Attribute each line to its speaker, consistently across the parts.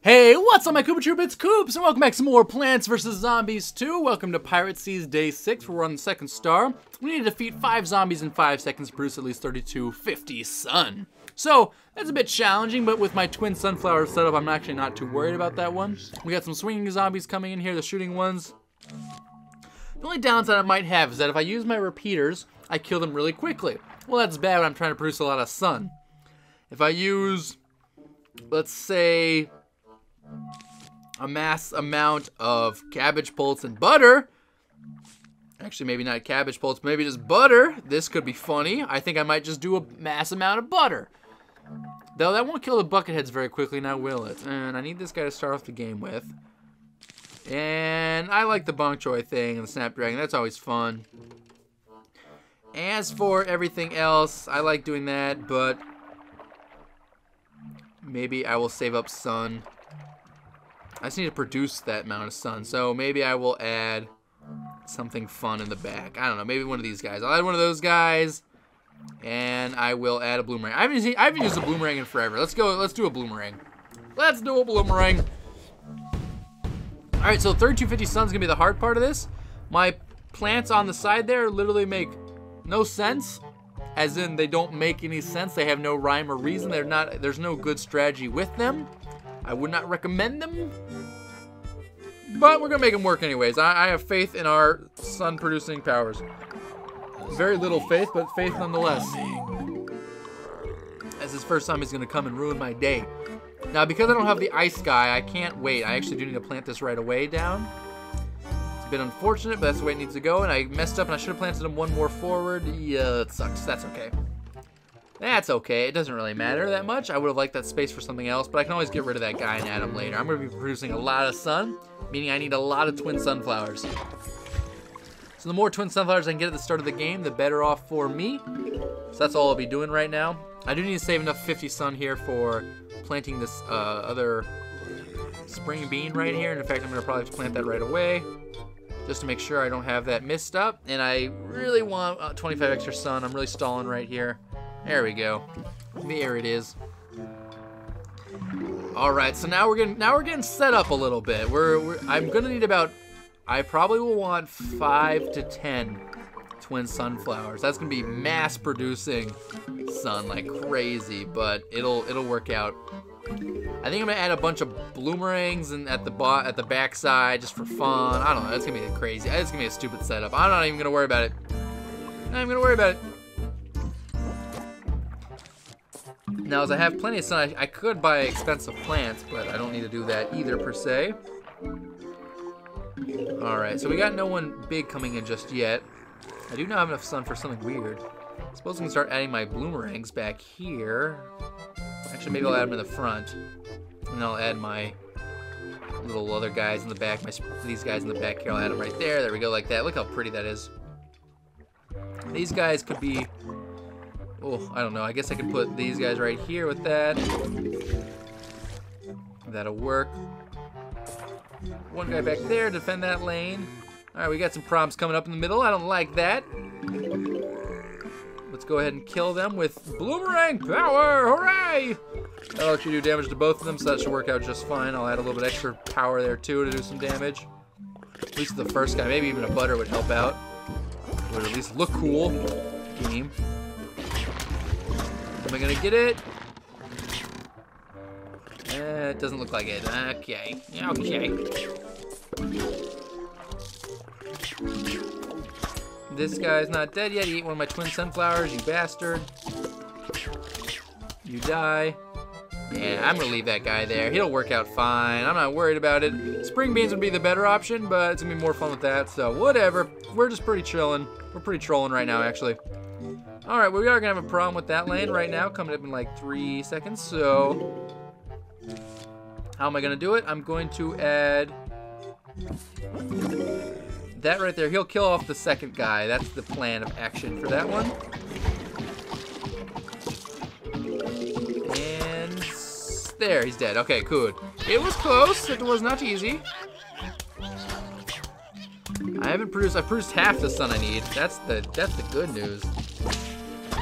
Speaker 1: Hey, what's up my Koopa Troop? It's Koops, and welcome back to some more Plants vs. Zombies 2. Welcome to Pirate Seas Day 6, where we're on the second star. We need to defeat 5 zombies in 5 seconds to produce at least 3250 sun. So, that's a bit challenging, but with my twin sunflower setup, I'm actually not too worried about that one. We got some swinging zombies coming in here, the shooting ones. The only downside I might have is that if I use my repeaters, I kill them really quickly. Well, that's bad when I'm trying to produce a lot of sun. If I use, let's say, a mass amount of cabbage pulse and butter. Actually, maybe not cabbage pulse, maybe just butter. This could be funny. I think I might just do a mass amount of butter. Though that won't kill the bucketheads very quickly, now will it? And I need this guy to start off the game with. And I like the bok choy thing and the snapdragon. That's always fun. As for everything else, I like doing that, but maybe I will save up sun. I just need to produce that amount of sun, so maybe I will add something fun in the back. I don't know, maybe one of these guys. I'll add one of those guys, and I will add a bloomerang. I haven't used a bloomerang in forever. Let's do a bloomerang. Let's do a bloomerang. Alright, so 3250 sun's gonna be the hard part of this. My plants on the side there literally make no sense. As in, they don't make any sense. They have no rhyme or reason. There's no good strategy with them. I would not recommend them, but we're gonna make them work anyways. I have faith in our sun-producing powers. Very little faith, but faith nonetheless. As this first time he's gonna come and ruin my day. Now, because I don't have the ice guy, I can't wait. I actually do need to plant this right away down. It's been unfortunate, but that's the way it needs to go, and I messed up, and I should have planted him one more forward. Yeah, it sucks. That's okay. That's okay. It doesn't really matter that much. I would have liked that space for something else, but I can always get rid of that guy and add him later. I'm going to be producing a lot of sun, meaning I need a lot of twin sunflowers. So the more twin sunflowers I can get at the start of the game, the better off for me. So that's all I'll be doing right now. I do need to save enough 50 sun here for planting this other spring bean right here. And in fact, I'm going to probably have to plant that right away, just to make sure I don't have that missed up. And I really want 25 extra sun. I'm really stalling right here. There we go. There it is. All right, so now we're getting set up a little bit. I'm gonna need about, I probably will want 5 to 10 twin sunflowers. That's gonna be mass producing sun like crazy, but it'll work out. I think I'm gonna add a bunch of bloomerangs and at the back side just for fun. I don't know. That's gonna be crazy. It's gonna be a stupid setup. I'm not even gonna worry about it. Not even gonna worry about it. Now, as I have plenty of sun, I could buy expensive plants, but I don't need to do that either, per se. Alright, so we got no one big coming in just yet. I do not have enough sun for something weird. I suppose I can start adding my bloomerangs back here. Actually, maybe I'll add them in the front. And I'll add my little other guys in the back, these guys in the back here. I'll add them right there. There we go, like that. Look how pretty that is. These guys could be... Oh, I don't know. I guess I could put these guys right here with that. That'll work. One guy back there, defend that lane. Alright, we got some problems coming up in the middle. I don't like that. Let's go ahead and kill them with Bloomerang power! Hooray! That'll actually do damage to both of them, so that should work out just fine. I'll add a little bit extra power there, too, to do some damage. At least the first guy. Maybe even a butter would help out. Would at least look cool. Game. Am I gonna get it? It doesn't look like it. Okay. Okay. This guy's not dead yet. He ate one of my twin sunflowers, you bastard. You die. Yeah, I'm gonna leave that guy there. He'll work out fine. I'm not worried about it. Spring beans would be the better option, but it's gonna be more fun with that, so whatever. We're just pretty chilling. We're pretty trolling right now, actually. Alright, well, we are going to have a problem with that lane right now, coming up in like 3 seconds, so... How am I going to do it? I'm going to add... that right there. He'll kill off the second guy. That's the plan of action for that one. And... there, he's dead. Okay, good. It was close. It was not easy. I've produced half the sun I need. That's the good news.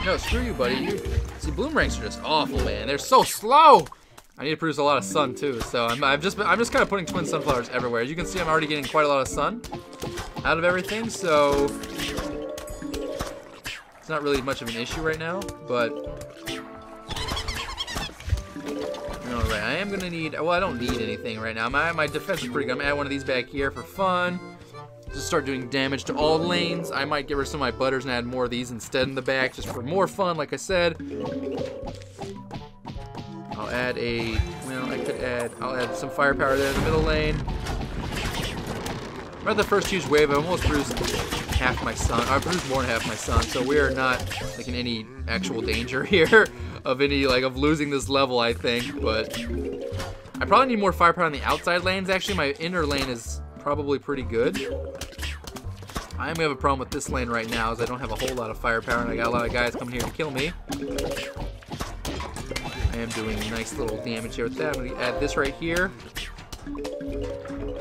Speaker 1: No, screw you, buddy. See, bloomerangs are just awful, man. They're so slow. I need to produce a lot of sun too, so I'm just kind of putting twin sunflowers everywhere. As you can see, I'm already getting quite a lot of sun out of everything, so it's not really much of an issue right now, but alright, I am gonna need, well, I don't need anything right now. My defense is pretty good. I'm gonna add one of these back here for fun. Just start doing damage to all lanes. I might get rid of some of my butters and add more of these instead in the back, just for more fun, like I said. I'll add a, well, I'll add some firepower there in the middle lane. Right at the first huge wave, I almost produced half my sun. I produced more than half my sun, so we are not like in any actual danger here of of losing this level, I think. But I probably need more firepower on the outside lanes. Actually, my inner lane is probably pretty good. I am gonna have a problem with this lane right now, as I don't have a whole lot of firepower, and I got a lot of guys coming here to kill me. I am doing nice little damage here with that. I'm gonna add this right here.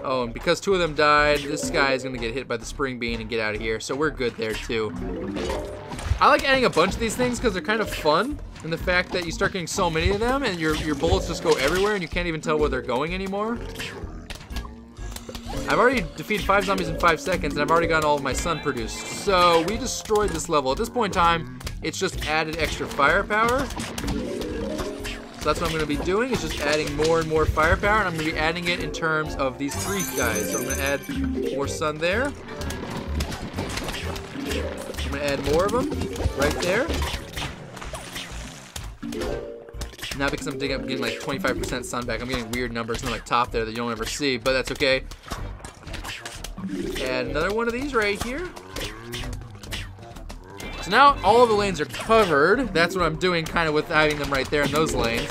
Speaker 1: Oh, and because two of them died, this guy is gonna get hit by the spring bean and get out of here, so we're good there too. I like adding a bunch of these things because they're kind of fun, and the fact that you start getting so many of them and your bullets just go everywhere and you can't even tell where they're going anymore. I've already defeated 5 zombies in 5 seconds, and I've already gotten all of my sun produced. So we destroyed this level. At this point in time, it's just added extra firepower. So that's what I'm going to be doing, is just adding more and more firepower, and I'm going to be adding it in terms of these 3 guys. So I'm going to add more sun there. I'm going to add more of them right there. Now because I'm getting like 25% sun back, I'm getting weird numbers on my top there that you don't ever see, but that's okay. Add another one of these right here. So now all of the lanes are covered. That's what I'm doing kind of with having them right there in those lanes.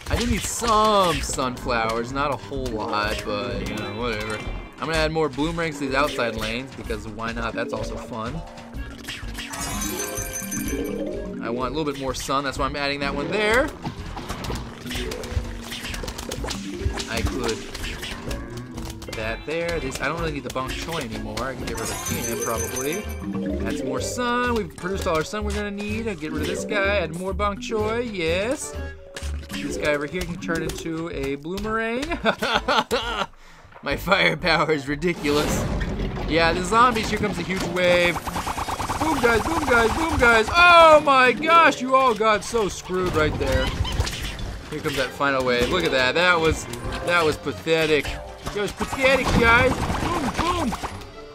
Speaker 1: I do need some sunflowers, not a whole lot, but you know, whatever. I'm gonna add more bloomerangs to these outside lanes because why not? That's also fun. I want a little bit more sun, that's why I'm adding that one there. I could put that there. I don't really need the bok choy anymore. I can get rid of him probably. Add some more sun. We've produced all our sun we're gonna need. I'll get rid of this guy. Add more bok choy. Yes. This guy over here can turn into a bloomerang. My firepower is ridiculous. Yeah, the zombies. Here comes a huge wave. Boom guys, boom guys, boom guys. Oh my gosh, you all got so screwed right there. Here comes that final wave. Look at that. That was pathetic. It was pathetic, guys. Boom, boom.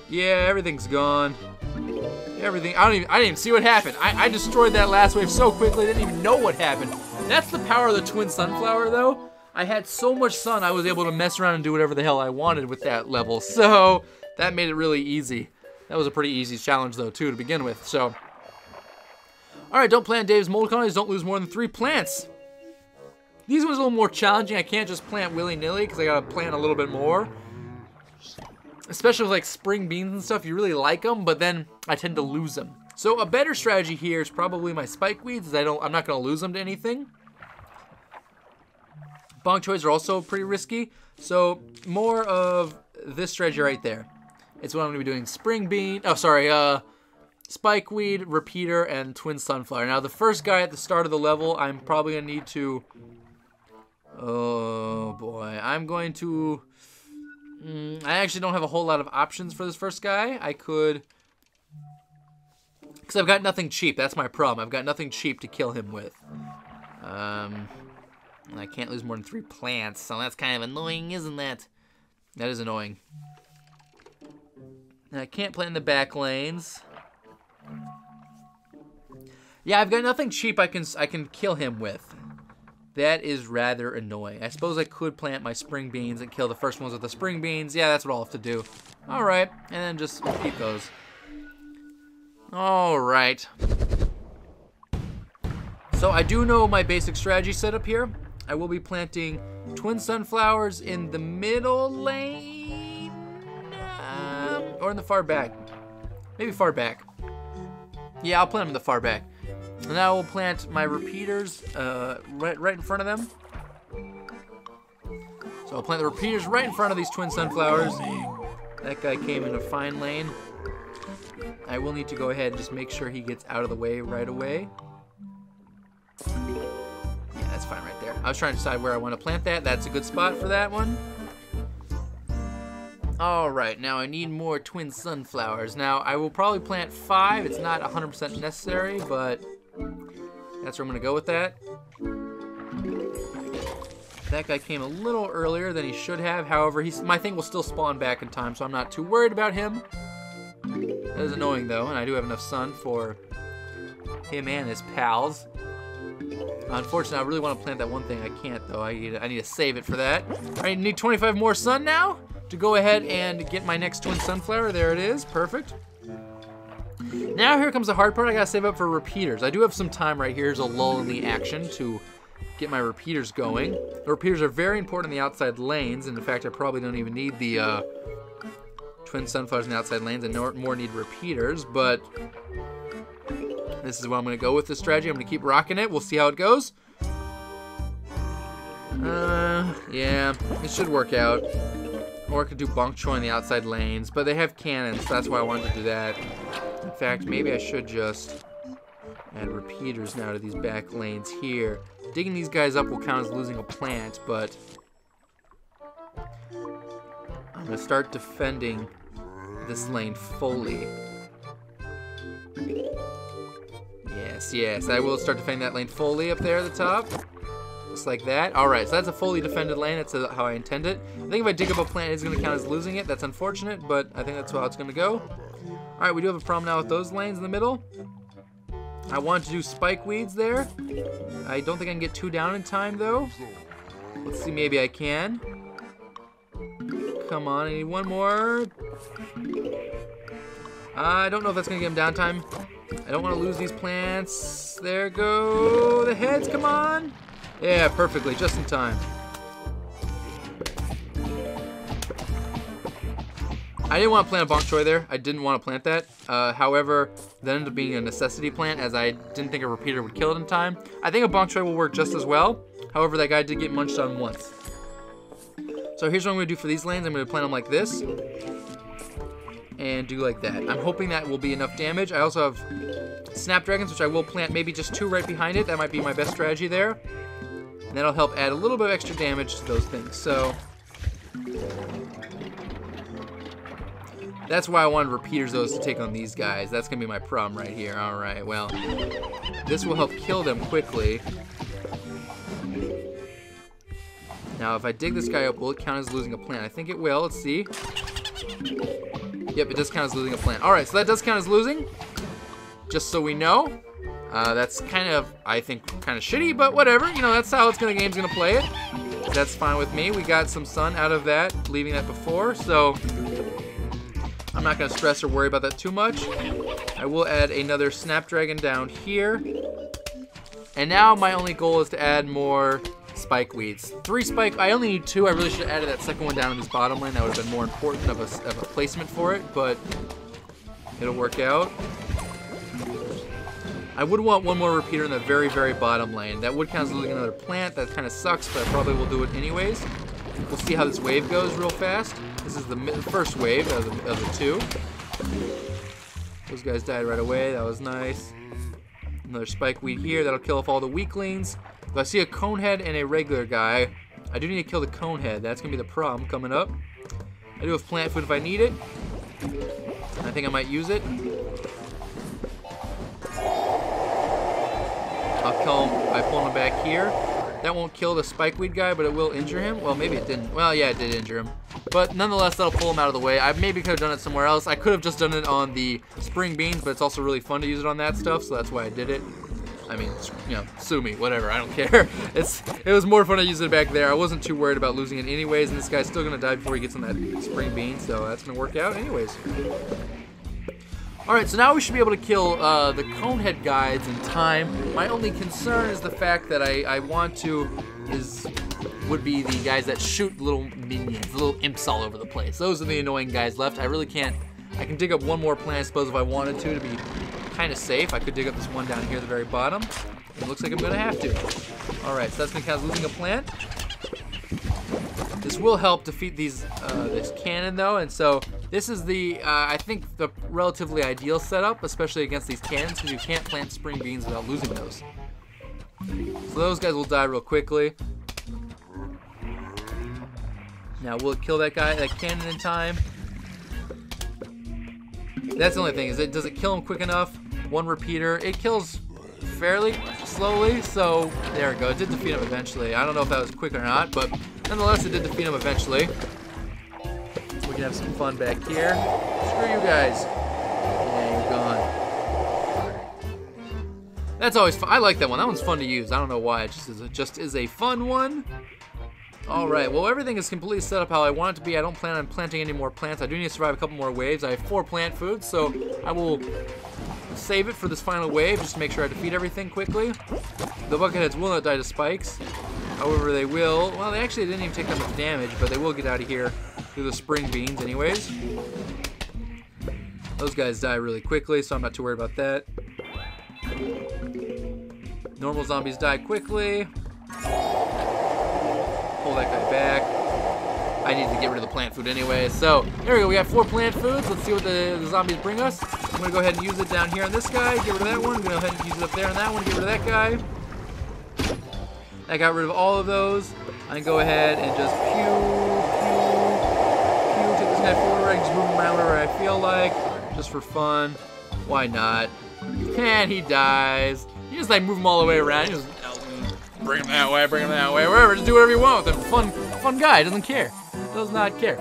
Speaker 1: Yeah, everything's gone. Everything. I didn't even see what happened. I destroyed that last wave so quickly, I didn't even know what happened. That's the power of the twin sunflower, though. I had so much sun, I was able to mess around and do whatever the hell I wanted with that level. So that made it really easy. That was a pretty easy challenge, though, too, to begin with. So, all right, don't plant Dave's mold colonies. Don't lose more than 3 plants. These ones are a little more challenging. I can't just plant willy-nilly because I gotta plant a little bit more. Especially with like spring beans and stuff, you really like them, but then I tend to lose them. So a better strategy here is probably my spike weeds. I'm not gonna lose them to anything. Bok choys are also pretty risky, so more of this strategy right there. It's what I'm gonna be doing: spring bean. Oh, sorry, spike weed, repeater, and twin sunflower. Now the first guy at the start of the level, I'm probably gonna need to. Oh boy, I'm going to. I actually don't have a whole lot of options for this first guy. I could, because I've got nothing cheap. That's my problem. I've got nothing cheap to kill him with. And I can't lose more than 3 plants, so that's kind of annoying, isn't that? That is annoying. And I can't plant in the back lanes. Yeah, I've got nothing cheap I can kill him with. That is rather annoying. I suppose I could plant my spring beans and kill the first ones with the spring beans. Yeah, that's what I'll have to do. All right, and then just keep those. All right. So I do know my basic strategy setup here. I will be planting twin sunflowers in the middle lane, or in the far back. Maybe far back. Yeah, I'll plant them in the far back. And now we'll plant my repeaters right in front of them. So I'll plant the repeaters right in front of these twin sunflowers. That guy came in a fine lane. I will need to go ahead and just make sure he gets out of the way right away. Yeah, fine right there. I was trying to decide where I want to plant that. That's a good spot for that one. All right, now I need more twin sunflowers. Now, I will probably plant 5. It's not 100% necessary, but that's where I'm gonna go with that. That guy came a little earlier than he should have. However, my thing will still spawn back in time, so I'm not too worried about him. That is annoying though, and I do have enough sun for him and his pals. Unfortunately, I really want to plant that one thing. I can't though. I need to save it for that. I need 25 more sun now to go ahead and get my next twin sunflower. There it is, perfect. Now here comes the hard part. I gotta save up for repeaters. I do have some time right here. Here's a lull in the action to get my repeaters going. The repeaters are very important in the outside lanes, and in fact, I probably don't even need the twin sunflowers in the outside lanes. I more need repeaters, but this is what I'm gonna go with this strategy. I'm gonna keep rocking it. We'll see how it goes. Yeah, it should work out. Or I could do bok choy in the outside lanes, but they have cannons, so that's why I wanted to do that. In fact, maybe I should just add repeaters now to these back lanes here. Digging these guys up will count as losing a plant, but I'm gonna start defending this lane fully. Yes, I will start defending that lane fully up there at the top. Just like that. Alright, so that's a fully defended lane. That's how I intend it. I think if I dig up a plant, it's going to count as losing it. That's unfortunate, but I think that's how it's going to go. Alright, we do have a problem now with those lanes in the middle. I want to do spike weeds there. I don't think I can get 2 down in time, though. Let's see, maybe I can. Come on, I need 1 more. I don't know if that's going to get him down time. I don't want to lose these plants. There go the heads, come on. Yeah, perfectly, just in time. I didn't want to plant a bok choy there. I didn't want to plant that. However, that ended up being a necessity plant as I didn't think a repeater would kill it in time. I think a bok choy will work just as well. However, that guy did get munched on once. So here's what I'm going to do for these lanes. I'm going to plant them like this. And do like that. I'm hoping that will be enough damage. I also have snapdragons, which I will plant maybe just 2 right behind it. That might be my best strategy there. And that'll help add a little bit of extra damage to those things. So that's why I wanted repeaters those to take on these guys. That's gonna be my problem right here. All right, well, this will help kill them quickly. Now, if I dig this guy up, will it count as losing a plant? I think it will. Let's see. Yep, it does count as losing a plant. All right, so that does count as losing. Just so we know. That's kind of, I think, kind of shitty, but whatever. You know, that's how the game's gonna play it. That's fine with me. We got some sun out of that, leaving that before, so I'm not gonna stress or worry about that too much. I will add another snapdragon down here. And now my only goal is to add more spike weeds. 3 spike, I only need 2. I really should have added that second one down in this bottom lane. That would have been more important of a placement for it, but it'll work out. I would want 1 more repeater in the very, very bottom lane. That would count as losing another plant. That kind of sucks, but I probably will do it anyways. We'll see how this wave goes real fast. This is the first wave of the 2. Those guys died right away. That was nice. Another spike weed here. That'll kill off all the weaklings. If I see a conehead and a regular guy, I do need to kill the conehead. That's going to be the problem coming up. I do have plant food if I need it. I think I might use it. I'll kill him by pulling him back here. That won't kill the spikeweed guy, but it will injure him. Well, maybe it didn't. Well, yeah, it did injure him. But nonetheless, that'll pull him out of the way. I maybe could have done it somewhere else. I could have just done it on the spring beans, but it's also really fun to use it on that stuff, so that's why I did it. I mean, you know, sue me, whatever, I don't care. It was more fun to use it back there. I wasn't too worried about losing it anyways, and this guy's still gonna die before he gets on that spring bean, so that's gonna work out anyways. Alright, so now we should be able to kill the conehead guys in time. My only concern is the fact that I want to would be the guys that shoot little minions, little imps all over the place. Those are the annoying guys left. I really can't. I can dig up 1 more plant, I suppose, if I wanted to be kind of safe. I could dig up this one down here at the very bottom. It looks like I'm gonna have to. Alright, so that's gonna count as losing a plant. This will help defeat these this cannon though, and so this is the I think the relatively ideal setup, especially against these cannons, because you can't plant spring beans without losing those. So those guys will die real quickly. Now, will it kill that guy, that cannon in time? That's the only thing, does it kill him quick enough? One repeater. It kills fairly slowly, so there we go. It did defeat him eventually. I don't know if that was quick or not, but nonetheless, it did defeat him eventually. We can have some fun back here. Screw you guys. Yeah, you're gone. That's always fun. I like that one. That one's fun to use. I don't know why. It just is a fun one. Alright, well everything is completely set up how I want it to be. I don't plan on planting any more plants. I do need to survive a couple more waves. I have 4 plant foods, so I will save it for this final wave just to make sure I defeat everything quickly. The bucketheads will not die to spikes. However, they will. Well, they actually didn't even take that much damage, but they will get out of here through the spring beans anyways. Those guys die really quickly, so I'm not too worried about that. Normal zombies die quickly. Pull that guy back. I need to get rid of the plant food anyway. So there we go. We got 4 plant foods. Let's see what the zombies bring us. I'm gonna go ahead and use it down here on this guy. Get rid of that one. I'm gonna go ahead and use it up there on that one. Get rid of that guy. I got rid of all of those. I can go ahead and just take this guy forward. I can just move him around wherever I feel like, just for fun. Why not? And he dies. You just like move him all the way around. You just bring him that way, wherever. Just do whatever you want with him. Fun guy. Doesn't care. Does not care.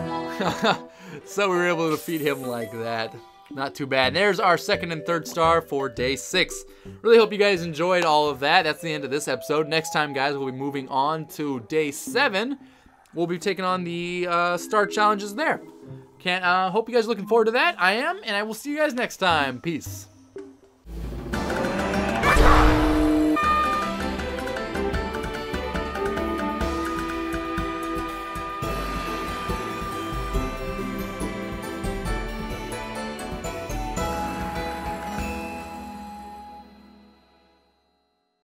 Speaker 1: So we were able to defeat him like that. Not too bad. And there's our 2nd and 3rd star for day 6. Really hope you guys enjoyed all of that. That's the end of this episode. Next time, guys, we'll be moving on to day 7. We'll be taking on the star challenges there. Hope you guys are looking forward to that. I am, and I will see you guys next time. Peace.